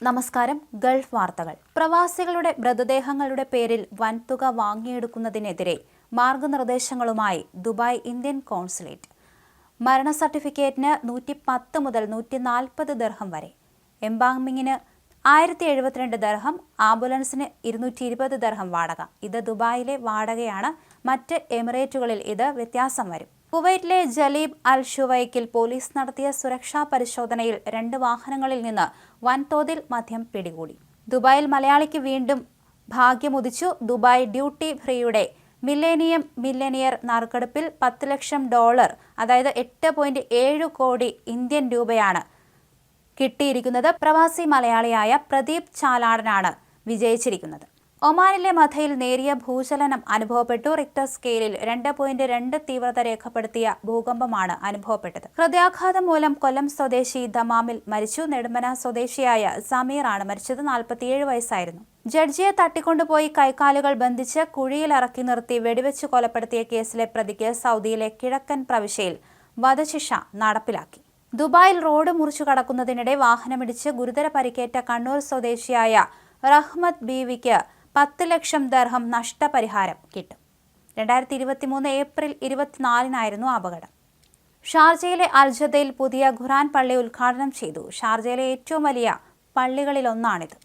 നമസ്കാരം. ഗൾഫ് വാർത്തകൾ. പ്രവാസികളുടെ മൃതദേഹങ്ങളുടെ പേരിൽ വൻതുക വാങ്ങിയെടുക്കുന്നതിനെതിരെ മാർഗനിർദ്ദേശങ്ങളുമായി ദുബായ് ഇന്ത്യൻ കോൺസുലേറ്റ്. മരണ സർട്ടിഫിക്കറ്റിന് 110 മുതൽ 140 ദിർഹം വരെ, എംബാമിങ്ങിന് 1072 ദിർഹം, ആംബുലൻസിന് 220 ദിർഹം വാടക. ഇത് ദുബായിലെ വാടകയാണ്. മറ്റ് എമിറേറ്റുകളിൽ ഇത് വ്യത്യാസം വരും. കുവൈറ്റിലെ ജലീബ് അൽ ഷുവൈക്കിൽ പോലീസ് നടത്തിയ സുരക്ഷാ പരിശോധനയിൽ 2 വാഹനങ്ങളിൽ നിന്ന് വൻതോതിൽ മദ്യം പിടികൂടി. ദുബായിൽ മലയാളിക്ക് വീണ്ടും ഭാഗ്യമുദിച്ചു. ദുബായ് ഡ്യൂട്ടി ഫ്രീയുടെ മില്ലേനിയർ നറുക്കെടുപ്പിൽ $10 ലക്ഷം, അതായത് 8.7 കോടി ഇന്ത്യൻ രൂപയാണ് കിട്ടിയിരിക്കുന്നത്. പ്രവാസി മലയാളിയായ പ്രദീപ് ചാലാടനാണ് വിജയിച്ചിരിക്കുന്നത്. ഒമാനിലെ മഥയിൽ നേരിയ ഭൂചലനം അനുഭവപ്പെട്ടു. റിക്ടർ സ്കെയിലിൽ 2.2 തീവ്രത രേഖപ്പെടുത്തിയ ഭൂകമ്പമാണ് അനുഭവപ്പെട്ടത്. ഹൃദയാഘാതം മൂലം കൊല്ലം സ്വദേശി ദമാമിൽ മരിച്ചു. നെടുമ്പന സ്വദേശിയായ സമീർ ആണ് മരിച്ചത്. 47 വയസ്സായിരുന്നു. ജഡ്ജിയെ തട്ടിക്കൊണ്ടുപോയി കൈക്കാലുകൾ ബന്ധിച്ച് കുഴിയിലിറക്കി നിർത്തി വെടിവെച്ച് കൊലപ്പെടുത്തിയ കേസിലെ പ്രതിക്ക് സൗദിയിലെ കിഴക്കൻ പ്രവിശ്യയിൽ വധശിക്ഷ നടപ്പിലാക്കി. ദുബായിൽ റോഡ് മുറിച്ചു കടക്കുന്നതിനിടെ വാഹനമിടിച്ച് ഗുരുതര പരിക്കേറ്റ കണ്ണൂർ സ്വദേശിയായ റഹ്മത്ത് ബീവിക്ക് 10 ലക്ഷം ദിർഹം നഷ്ടപരിഹാരം കിട്ടും. 2023 ഏപ്രിൽ 24-നായിരുന്നു അപകടം. ഷാർജയിലെ അൽജദയിൽ പുതിയ ഖുർആൻ പള്ളി ഉദ്ഘാടനം ചെയ്തു. ഷാർജയിലെ ഏറ്റവും വലിയ പള്ളികളിലൊന്നാണിത്.